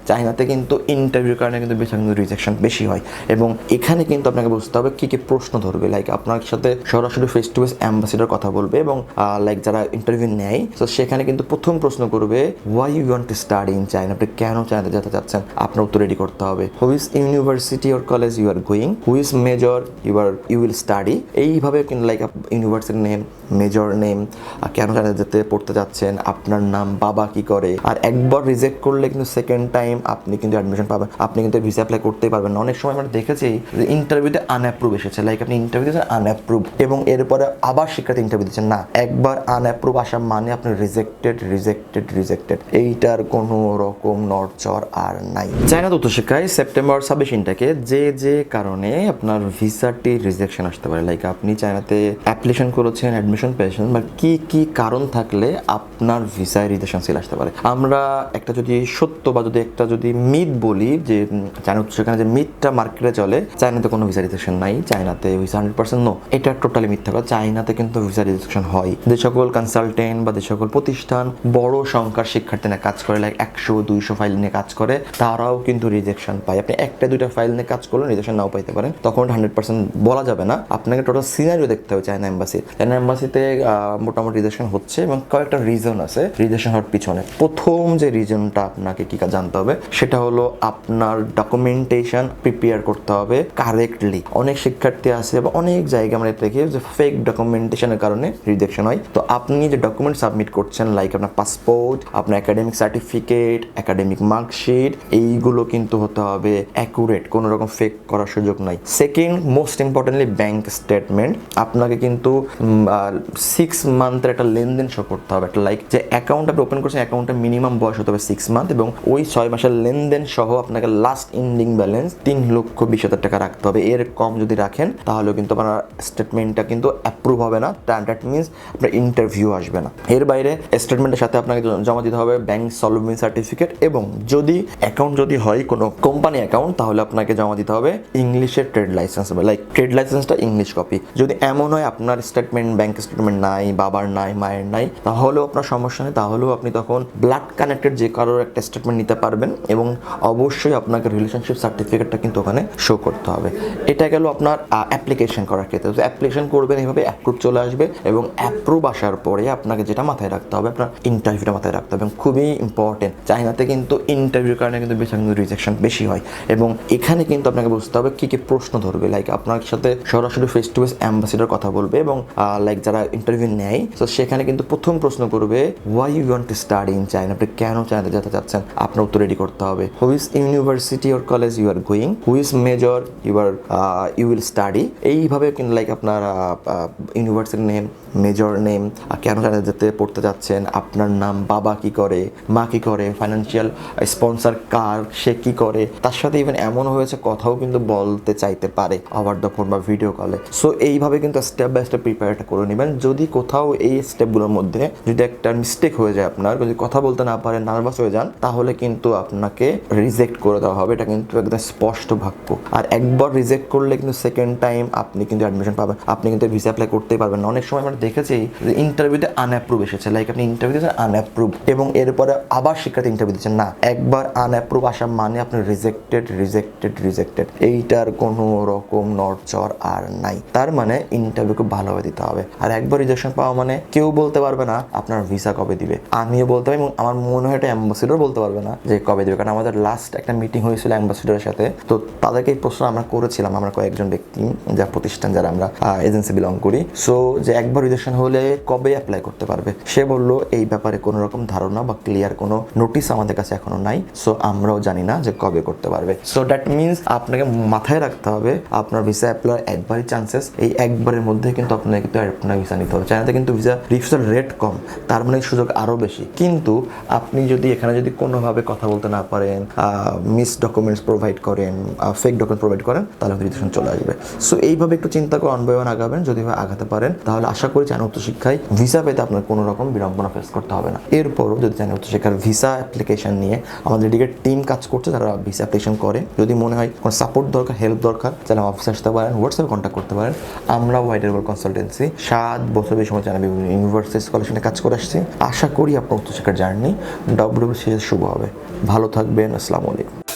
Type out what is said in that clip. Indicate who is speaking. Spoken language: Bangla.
Speaker 1: চায়নাতে কিন্তু ইন্টারভিউর কারণে কিন্তু বেশি কিন্তু রিজেকশন বেশি হয়। এবং এখানে কিন্তু আপনাকে বুঝতে হবে কী কী প্রশ্ন ধরবে, লাইক আপনার সাথে সরাসরি ফেস টু ফেস অ্যাম্বাসিডার কথা বলবে এবং লাইক যারা ইন্টারভিউ নেয় তো সেখানে কিন্তু প্রথম প্রশ্ন করবে why you want to study in China, আপনি কেন চায়নাতে যেতে চাচ্ছেন, আপনার উত্তর রেডি করতে হবে। Which university or college you are going, which major you will study, এইভাবে কিন্তু লাইক ইউনিভার্সিটির নেম, মেজর নেম, কেন চায়না যেতে পড়তে যাচ্ছেন, আপনার নাম, বাবা কি করে। আর একবার রিজেক্ট করলে কিন্তু সেকেন্ড টাইম আপনি কিন্তু অ্যাডমিশন পাবেন, আপনি কিন্তু ভিসা অ্যাপ্লাই করতেই পারবেন না। অনেক সময় আমরা দেখেছি যে ইন্টারভিউতে আনঅ্যাপ্রুভ এসেছে, লাইক আপনি ইন্টারভিউ দিয়েছেন আনঅ্যাপ্রুভ এবং এরপরে আবার শিক্ষার্থী ইন্টারভিউ দিচ্ছেন, না একবার আনঅ্যাপ্রুভ আসা মানে আপনি রিজেক্টেড, এইটার কোনো রকম নড়চড় আর নাই। চায়না উচ্চশিক্ষায় সেপ্টেম্বর 26 ইনটাকে যে কারণে আপনার ভিসাটি রিজেকশন আসতে পারে, লাইক আপনি চায়নাতে অ্যাপ্লিকেশন করেছেন, অ্যাডমিশন পেয়েছেন, বা কি কারণ থাকলে আপনার ভিসায় রিজেকশন সিল আসতে পারে। আমরা একটা যদি সত্য বা যদি মিথ বলি যে চায়না উচ্চশিক্ষায় যে মিথটা মার্কেটে চলে, চায়নাতে কোনো ভিসা রিজেকশন নাই, চায়নাতে ভিসা 100% নো, এটা টোটালি মিথ্যা কথা। চায়নাতে কিন্তু ভিসা রিজেকশন হয়। যে সকল কনসালটেন্ট বা যে সকল প্রতিষ্ঠান বড় সংখ্যার শিক্ষার্থী নিয়ে কাজ করে, লাইক 100-200 ফাইল নিয়ে কাজ করে, তারাও কিন্তু রিজেকশন পায়। আপনি 1-2টা ফাইল নিয়ে কাজ করলে রিজেকশন নাও পাইতে পারেন, তখন 100% বলা যাবে না। আপনাকে টোটাল সিনারিও দেখতে হবে। চায়না এম্বাসিতে মোটামুটি রিজেকশন হচ্ছে এবং কয়েকটা রিজন আছে রিজেকশন হওয়ার পিছনে। প্রথম যে রিজনটা আপনাকে কি জানতে হবে সেটা হলো আপনার ডকুমেন্টেশন প্রিপেয়ার করতে হবে কারেক্টলি। অনেক শিক্ষার্থী আছে বা অনেক জায়গায় আমরা দেখি যে ফেক ডকুমেন্টেশনের কারণে রিজেকশন হয়। তো আপনি যে ডকুমেন্ট সাবমিট করছেন, লাইক আপনার পাসপোর্ট, আপনার একাডেমিক সার্টিফিকেট, একাডেমিক মার্কশিট, এইগুলো কিন্তু হতে হবে অ্যাকুরেট, কোনো রকম ফেক করার সুযোগ নাই। Second most importantly bank statement, আপনাকে কিন্তু 6 মান্থের একটা লেনদেন শো করতে হবে। একটা লাইক যে অ্যাকাউন্ট আপনি ওপেন করছেন, অ্যাকাউন্টের মিনিমাম বয়স হতে হবে 6 মান্থ এবং ওই 6 মাসের লেনদেন সহ আপনাকে লাস্ট এন্ডিং ব্যালেন্স 3,20,000 টাকা রাখতে হবে। এর কম যদি রাখেন তাহলেও কিন্তু আপনার স্টেটমেন্টটা কিন্তু অ্যাপ্রুভ হবে না, দ্যাট মিনস আপনার ইন্টারভিউ আসবে না। এর বাইরে স্টেটমেন্টের সাথে আপনাকে জমা দিতে হবে ব্যাংক সলভেন্সি সার্টিফিকেট, এবং যদি অ্যাকাউন্ট যদি হয় কোনো কোম্পানি অ্যাকাউন্ট তাহলে আপনাকে জমা দিতে হবে ইংলিশের ট্রেড লাইসেন্স, লাইক ট্রেড লাইসেন্সটা ইংলিশ কপি। যদি এমন হয় আপনার স্টেটমেন্ট, ব্যাংক স্টেটমেন্ট নাই, বাবার নাই, মায়ের নাই, তাহলেও আপনার সমস্যা নেই, তাহলেও আপনি তখন ব্লাড কানেক্টেড যে কারোর একটা স্টেটমেন্ট নিতে পারবেন এবং অবশ্যই আপনাকে রিলেশনশিপ সার্টিফিকেটটা কিন্তু ওখানে শো করতে হবে। এটা গেল আপনার অ্যাপ্লিকেশন করার ক্ষেত্রে। তো অ্যাপ্লিকেশন করবেন এইভাবে, অ্যাপ্রুভ চলে আসবে এবং অ্যাপ্রুভ আসার পরে আপনাকে যেটা মাথায় রাখতে হবে, আপনার ইন্টারভিউটা মাথায় রাখতে হবে। খুবই ইম্পর্টেন্ট, চায়নাতে কিন্তু ইন্টারভিউর কারণে কিন্তু বেশি কিন্তু রিজেকশন বেশি হয়। এবং এখানে কিন্তু আপনাকে বুঝতে হবে কী কী প্রশ্ন ধরবে, লাইক আপনার সাথে সরাসরি ফেস টু ফেস অ্যাম্বাসিডার কথা বলবে এবং লাইক যারা ইন্টারভিউ নেয় তো সেখানে কিন্তু প্রথম প্রশ্ন করবে why you want to study in China, আপনি কেন চায়নাতে যেতে চাচ্ছেন, আপনার উত্তর রেডি করতে হবে। Which university or college you are going, which major you will study, এইভাবে কিন্তু লাইক আপনার ইউনিভার্সিটির নেম, মেজর নেম, কেন চায়নাতে যেতে পড়তে যাচ্ছেন, আপনার নাম, বাবা কি করে, মা কি করে, ফাইন্যান্সিয়াল স্পন্সর কার, সে কি করে, তার সাথে ইভেন এমন হয়েছে কথাও কিন্তু বলতে চাইতে পারে ওভার দ্য ফোন বা ভিডিও কলে। সো এইভাবে কিন্তু স্টেপ বাই স্টেপ প্রিপেয়ারটা করে নেবেন। যদি কোথাও এই স্টেপগুলোর মধ্যে যদি একটা মিস্টেক হয়ে যায়, আপনার যদি কথা বলতে না পারেন, নার্ভাস হয়ে যান, তাহলে কিন্তু আপনাকে রিজেক্ট করে দেওয়া হবে। এটা কিন্তু একদম স্পষ্ট বাক্য। আর একবার রিজেক্ট করলে কিন্তু সেকেন্ড টাইম আপনি কিন্তু অ্যাডমিশন পাবেন, আপনি কিন্তু ভিসা অ্যাপ্লাই করতেই পারবেন না। অনেক সময় আমরা দেখেছি যে ইন্টারভিউতে আনঅ্যাপ্রুভ এসেছে, লাইক আপনি ইন্টারভিউ দিয়েছেন আনঅ্যাপ্রুভ এবং এরপরে আবার শিক্ষার্থী ইন্টারভিউ দিচ্ছেন, না একবার আনঅ্যাপ্রুভ আসা মানে আপনি রিজেক্টেড, এইটার কোনো রকম নড়চড় আর নাই। তার মানে ইন্টারভিউ খুব ভালোভাবে দিতে হবে। আর একবার রিজেকশন পাওয়া মানে কেউ বলতে পারবে না আপনার ভিসা কবে দিবে, আমিও বলতে পারি এবং আমার মনে হয় এটা অ্যাম্বাসিডার বলতে পারবে না যে কবে দিবে, কারণ আমাদের লাস্ট একটা মিটিং হয়েছিল অ্যাম্বাসিডারের সাথে। তো তাদেরকে এই প্রশ্ন আমরা করেছিলাম, আমরা কয়েকজন ব্যক্তি যা প্রতিষ্ঠান যারা আমরা এজেন্সি বিলং করি। সো যে একবার রিজেকশন হলে কবে অ্যাপ্লাই করতে পারবে, সে বললো এই ব্যাপারে কোনো রকম ধারণা বা ক্লিয়ার কোনো নোটিশ আমাদের কাছে এখনো নাই। সো আমরাও জানি না যে কবে করতে পারবে। সো দ্যাট মিনস আপনাকে মাথায় রাখতে হবে আপনার ভিসা অ্যাপ্লাই একবারই চান্সেস, এই একবারের মধ্যে কিন্তু আপনাকে কিন্তু আপনার ভিসা নিতে হবে। চায়নাতে কিন্তু ভিসা রিফিউজাল রেট কম, তার মানে সুযোগ আরও বেশি। কিন্তু আপনি যদি এখানে যদি কোনোভাবে কথা বলতে না পারেন, মিস ডকুমেন্টস প্রোভাইড করেন, ফেক ডকুমেন্ট প্রোভাইড করেন, তাহলে রিজেকশন চলে আসবে। সো এইভাবে একটু চিন্তা করে অন বাই ওয়ান আগাবেন। যদি আগাতে পারেন তাহলে আশা করি চায়না উচ্চশিক্ষায় ভিসা পেতে আপনার কোনো রকম বিড়ম্বনা ফেস করতে হবে না। এরপরও যদি চায়না উচ্চশিক্ষার ভিসা অ্যাপ্লিকেশন নিয়ে আমাদের এদিকে টিম কাজ করছে, যারা ভিসা অ্যাপ্লিকেশন করে, যদি মনে হয় কোনো সাপোর্ট দরকার, হেল্প দরকার, তাহলে অফিসে আসতে পারেন, হোয়াটসঅ্যাপে কন্ট্যাক্ট করতে পারেন। আমরা ওয়াইডারবল কনসালটেন্সি 7 বছর বেশি সময় চায়না বিভিন্ন ইউনিভার্সিটি স্কলারশিপে কাজ করে আসছি। আশা করি আপনার উচ্চশিক্ষার জার্নি WWDC শুভ হবে। ভালো ভালো থাকবেন। আসসালামু আলাইকুম।